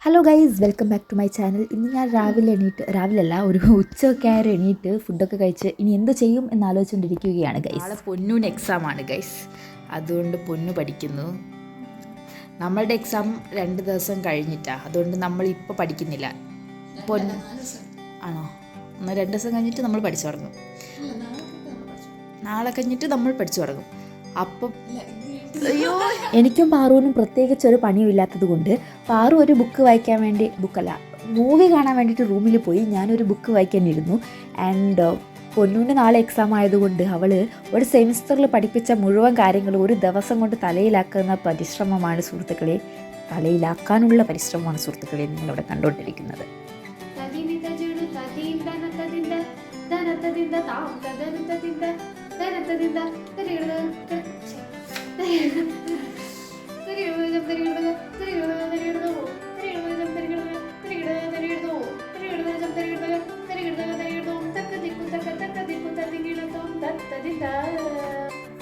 Hello guys, welcome back to my channel. ഇന്ന് ഞാൻ രാവിലെയല്ല ഒരു ഉച്ചയൊക്കെ ആയ എണീറ്റ് ഫുഡൊക്കെ കഴിച്ച് ഇനി എന്ത് ചെയ്യും എന്നാലോചിച്ചുകൊണ്ടിരിക്കുകയാണ് ഗൈസ്. നാളെ പൊന്നൂന് എക്സാമാണ് ഗൈസ്, അതുകൊണ്ട് പൊന്നു പഠിക്കുന്നു. നമ്മളുടെ എക്സാം 2 ദിവസം കഴിഞ്ഞിട്ടാണ്, അതുകൊണ്ട് നമ്മളിപ്പോൾ പഠിക്കുന്നില്ല. ആണോ? എന്നാൽ 2 ദിവസം കഴിഞ്ഞിട്ട് നമ്മൾ പഠിച്ചു തുടങ്ങും. നാളെ കഴിഞ്ഞിട്ട് നമ്മൾ പഠിച്ചു തുടങ്ങും. അപ്പം അയ്യോ, എനിക്കും പാറുവിനും പ്രത്യേകിച്ച് ഒരു പണിയും ഇല്ലാത്തത് കൊണ്ട് പാറു ഒരു മൂവി കാണാൻ വേണ്ടിയിട്ട് റൂമിൽ പോയി. ഞാനൊരു ബുക്ക് വായിക്കാനിരുന്നു. ആൻഡ് പൊന്നൂൻ്റെ നാളെ എക്സാം ആയതുകൊണ്ട് അവൾ ഒരു സെമിസ്റ്ററിൽ പഠിപ്പിച്ച മുഴുവൻ കാര്യങ്ങളും ഒരു ദിവസം കൊണ്ട് തലയിലാക്കാനുള്ള പരിശ്രമമാണ് സുഹൃത്തുക്കളെ നിങ്ങളിവിടെ കണ്ടുകൊണ്ടിരിക്കുന്നത്.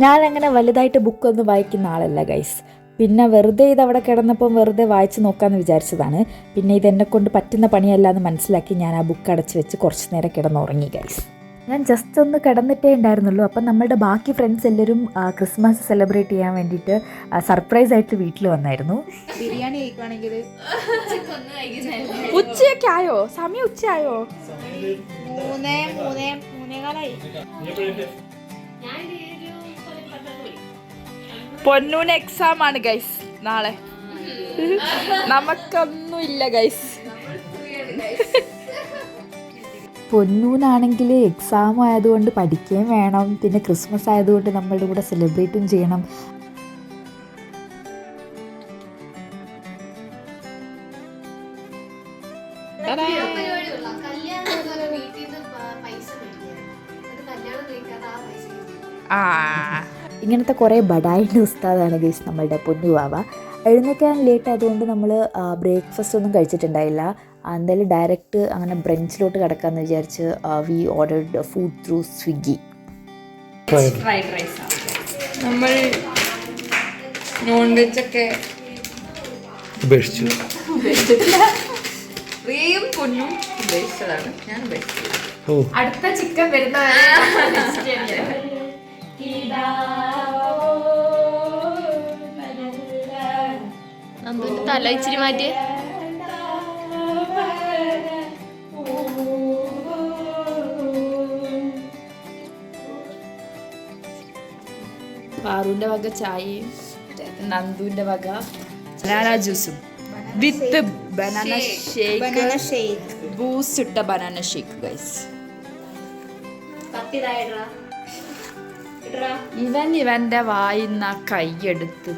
ഞാനങ്ങനെ വലുതായിട്ട് ബുക്കൊന്നും വായിക്കുന്ന ആളല്ല ഗൈസ്. പിന്നെ വെറുതെ ഇതവിടെ കിടന്നപ്പം വെറുതെ വായിച്ച് നോക്കാമെന്ന് വിചാരിച്ചതാണ്. പിന്നെ ഇതെന്നെക്കൊണ്ട് പറ്റുന്ന പണിയല്ല എന്ന് മനസ്സിലാക്കി ഞാൻ ആ ബുക്ക് അടച്ച് വെച്ച് കുറച്ച് നേരം കിടന്നുറങ്ങി ഗൈസ്. ഞാൻ ജസ്റ്റ് ഒന്ന് കിടന്നിട്ടേ ഉണ്ടായിരുന്നുള്ളൂ. അപ്പം നമ്മളുടെ ബാക്കി ഫ്രണ്ട്സ് എല്ലാവരും ക്രിസ്മസ് സെലിബ്രേറ്റ് ചെയ്യാൻ വേണ്ടിയിട്ട് സർപ്രൈസ് ആയിട്ട് വീട്ടിൽ വന്നായിരുന്നു. ബിരിയാണി കഴിക്കുവാണെങ്കിൽ ഉച്ചയൊക്കെ ആയോ? സമയം ഉച്ചയായോ? 3:45 പൊന്നൂന് എക്സാം ആണ് ഗൈസ് നാളെ. നമുക്കൊന്നും ഇല്ല ഗൈസ്. പൊന്നൂനാണെങ്കിൽ എക്സാം ആയതുകൊണ്ട് പഠിക്കുകയും വേണം, പിന്നെ ക്രിസ്മസ് ആയതുകൊണ്ട് നമ്മളുടെ കൂടെ സെലിബ്രേറ്റും ചെയ്യണം. ഇങ്ങനത്തെ കുറേ ബഡായിൻ്റെ ഉസ്താദാണ് ഗൈസ് നമ്മളുടെ പൊന്നുവാവ. എഴുന്നേക്കാൻ ലേറ്റ് ആയതുകൊണ്ട് നമ്മൾ ബ്രേക്ക്ഫാസ്റ്റ് ഒന്നും കഴിച്ചിട്ടുണ്ടായില്ല. എന്തായാലും ഡയറക്റ്റ് അങ്ങനെ ബ്രഞ്ചിലോട്ട് കിടക്കാമെന്ന് വിചാരിച്ച് we ordered food through Swiggy. Fried rice. നമ്മൾ നോൺ വെജ് ഒക്കെ പൊന്നും ഉപേക്ഷിച്ചതാണ്. ഞാൻ ഉപേക്ഷിച്ചത്. അടുത്ത ചിക്കൻ വരുന്ന തല ഇച്ചിരി മാറ്റി. പാറുവിന്റെ വക ചായയും നന്ദുവിന്റെ വക ബനാന ജ്യൂസും വിത്ത് ബനാന ഷേക്ക്, ബൂസ്റ്റ് ഇട്ട ബനാന ഷേക്ക് ഗൈസ്. ഇവന്റെ വായിന്ന കൈയെടുത്ത്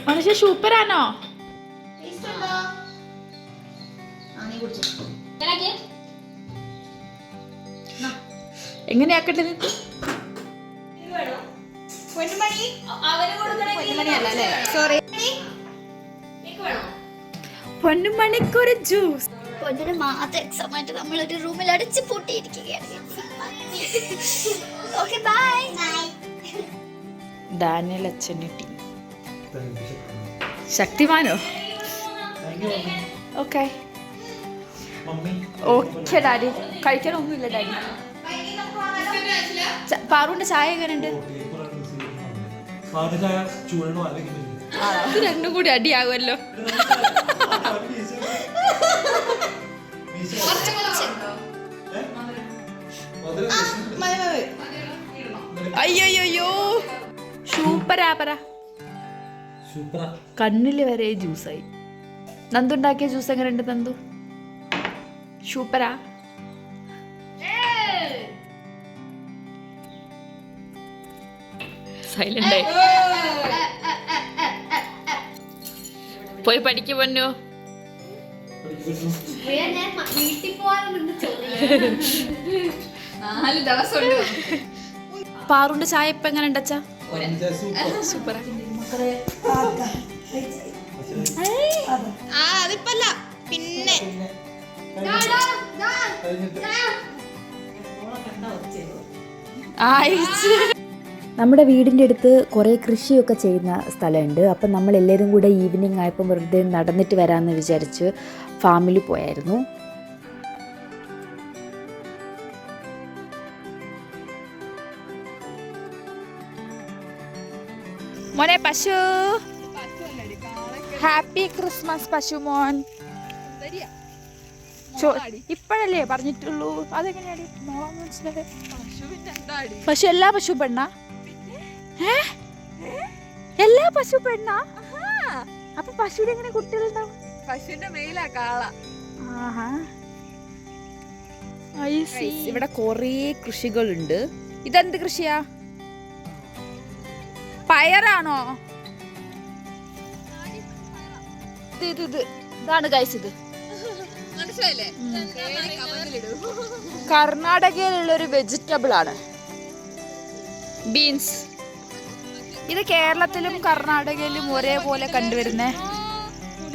മനുഷ്യ സൂപ്പറാണോ? എങ്ങനെയാക്കട്ടെ? പൊന്നുമണിക്കൊരു ജ്യൂസ്. പൊന്നിന് മാത്രം എക്സാം ആയിട്ട് നമ്മളൊരു റൂമിൽ അടച്ച് പൂട്ടിയിരിക്കുകയാണ്. Okay bye. ഡാനിയൽ അച്ഛനിട്ടി ശക്തിമാനോ? Okay okay daddy. കഴിക്കാനൊന്നുമില്ല ഡാഡി. പാറുവിന്റെ ചായ എങ്ങനെയുണ്ട്? ഇത് രണ്ടും കൂടി അടിയാകുമല്ലോ. അയ്യോ സൂപ്പറാ പറ. കണ്ണില് വരെ ജ്യൂസായി. നന്ദു ഉണ്ടാക്കിയ ജ്യൂസ് എങ്ങനെയുണ്ട് നന്ദു? സൂപ്പറാ. സൈലന്റ് പോയി പഠിക്കു പൊന്നു. പാറുന്റെ ചായ ഇപ്പൊ എങ്ങനെ ഉണ്ടച്ചാ? സൂപ്പറാ. അതിപ്പല്ല പിന്നെ നമ്മുടെ വീടിൻ്റെ അടുത്ത് കുറേ കൃഷിയൊക്കെ ചെയ്യുന്ന സ്ഥലമുണ്ട്. അപ്പം നമ്മൾ എല്ലാവരും കൂടെ ഈവനിങ് ആയപ്പോൾ വെറുതെ നടന്നിട്ട് വരാമെന്ന് വിചാരിച്ച് ഫാമിലി പോയായിരുന്നു. മോനെ പശു, ഹാപ്പി ക്രിസ്മസ് പശു മോൻ. ഇപ്പഴല്ലേ പറഞ്ഞിട്ടുള്ളൂ, അതെങ്ങനെയാടി മോളാന്ന് മനസ്സിലായത്? പശു എല്ലാ പശു പെണ്ണ? എല്ലാ പശു പെണ്ണ? അപ്പൊ പശുവിന് എങ്ങനെ കുട്ടികളുണ്ടാവും? പശുവിന്റെ മേലാ കാള. ഇവിടെ കൊറേ കൃഷികളുണ്ട്. ഇതെന്ത് കൃഷിയാ? പയറാണോ? ഇതാണ് ഗൈസ്, ഇത് മനസ്സിലായില്ലേ? കർണാടകയിലുള്ള ഒരു വെജിറ്റബിൾ ആണ് ബീൻസ്. ഇത് കേരളത്തിലും കർണാടകയിലും ഒരേപോലെ കണ്ടുവരുന്ന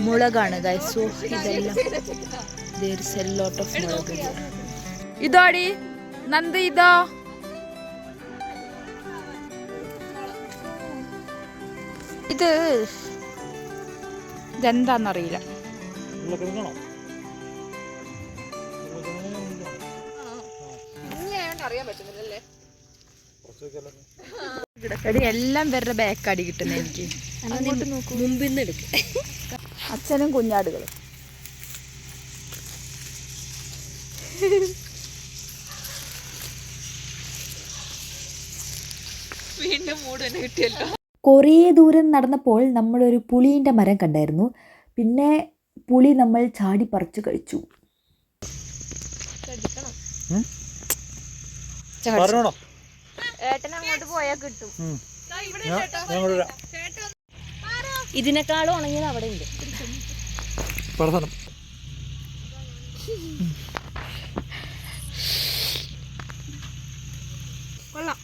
മുളകാണ് ഗൈസ്. ഇതെല്ലാം ലോട്ട് ഓഫ് മുളക്. ഇതോടി നന്ദ, ഇതോ ഇതെന്താന്നറിയില്ല. അറിയാൻ പറ്റുന്നില്ലല്ലേ? എല്ലാം വേറെ ബാക്കടി കിട്ടുന്ന എനിക്ക്. അങ്ങോട്ട് നോക്കൂ, മുമ്പിൽ നിന്ന് എടുക്കും. അച്ഛനും കുഞ്ഞാടുകളും. വീണ്ടും മൂട് തന്നെ കിട്ടിയല്ലോ. കുറേ ദൂരം നടന്നപ്പോൾ നമ്മളൊരു പുളീൻ്റെ മരം കണ്ടായിരുന്നു. പിന്നെ പുളി നമ്മൾ ചാടി പറിച്ചു കഴിച്ചു. ഏട്ടൻ അങ്ങോട്ട് പോയാൽ കിട്ടും. ഇതിനേക്കാളും ഉണങ്ങിയത് അവിടെ ഉണ്ട്. കൊള്ളാം.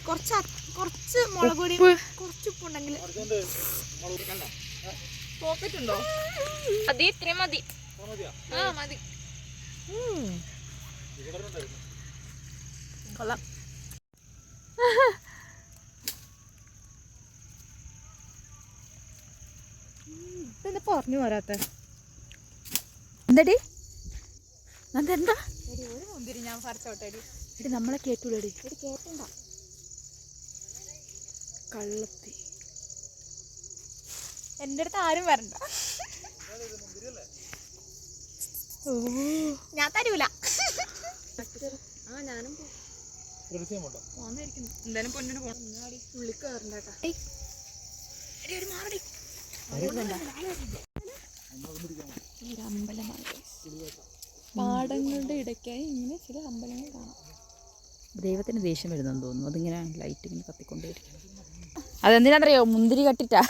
കുറച്ച് മുളക് പൊടി, കുറച്ച് ഉപ്പുണ്ടെങ്കിൽ. പോക്കറ്റ് ഉണ്ടോ? മതി, ഇത്രയും മതി. ആ മതി. കൊള്ളാം. ഇതെന്താ പറഞ്ഞു പോരാത്ത? എന്തടി എന്താ ഒരു മുന്തിരി ഞാൻ പറിച്ചോട്ടെ. എടി നമ്മളെ കേട്ടൂലടി. കേട്ടണ്ട കള്ളത്തി. എൻ്റെ അടുത്ത് ആരും വരണ്ട. ഞാൻ തരൂല. ഞാനും എന്തായാലും പൊന്നിന് പോണം. ഉള്ളിൽ കയറണ്ടേട്ടാ. അമ്പലമാണ്. പാടങ്ങളുടെ ഇടയ്ക്കായി ഇങ്ങനെ ചില അമ്പലങ്ങൾ കാണാം. ദൈവത്തിന് ദേഷ്യം വരുന്നെന്ന് തോന്നുന്നു. അതിങ്ങനെ ലൈറ്റ് ഇങ്ങനെ കത്തിക്കൊണ്ടേയിരിക്കും. അതെന്തിനാന്നറിയോ? മുന്തിരി കട്ടിട്ടാ.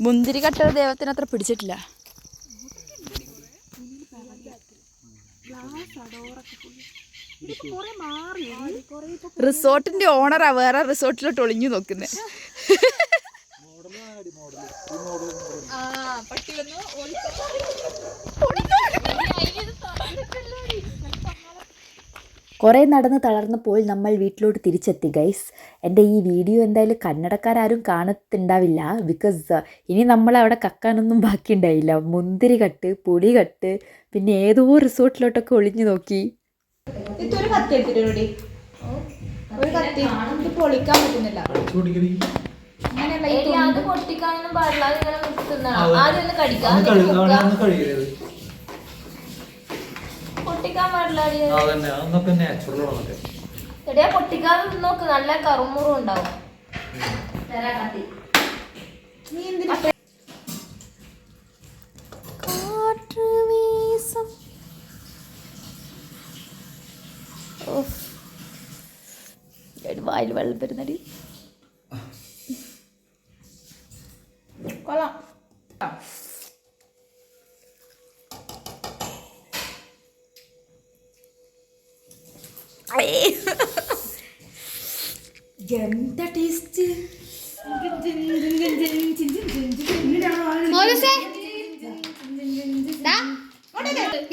മുന്തിരി കട്ടത് ദൈവത്തിന് അത്ര പിടിച്ചിട്ടില്ല. റിസോർട്ടിന്റെ ഓണറാ വേറെ റിസോർട്ടിലോട്ട് ഒളിഞ്ഞു നോക്കുന്നേ. കുറേ നടന്ന് തളർന്നപ്പോൾ നമ്മൾ വീട്ടിലോട്ട് തിരിച്ചെത്തി ഗൈസ്. എൻ്റെ ഈ വീഡിയോ എന്തായാലും കന്നഡക്കാരും കാണത്തുണ്ടാവില്ല. ബിക്കോസ് ഇനി നമ്മളവിടെ കക്കാനൊന്നും ബാക്കിയുണ്ടായില്ല. മുന്തിരി കട്ട്, പുളി കട്ട്, പിന്നെ ഏതോ റിസോർട്ടിലോട്ടൊക്കെ ഒളിഞ്ഞു നോക്കി. ഇതൊരു കത്തി എടുത്തിട്ടോടി. ഒരു കത്തി പൊളിക്കാൻ പറ്റുന്നില്ല. അത് പൊട്ടിക്കാനൊന്നും പാടില്ല. ആദ്യം ഒന്ന് കടിക്കാം. പൊട്ടിക്കാൻ പാടില്ല. എടിയാ പൊട്ടിക്കാതെ നോക്ക്, നല്ല കറുമുറും ഉണ്ടാവും. നീ എന്തിനാ വായിൽ വെള്ളം വരുന്നടി. കൊള്ളാം. എന്താ ടേസ്റ്റ്!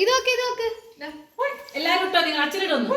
ഇതൊക്കെ എല്ലാരും ഇട്ടോ, നിങ്ങൾ അച്ഛനിടൊന്നു.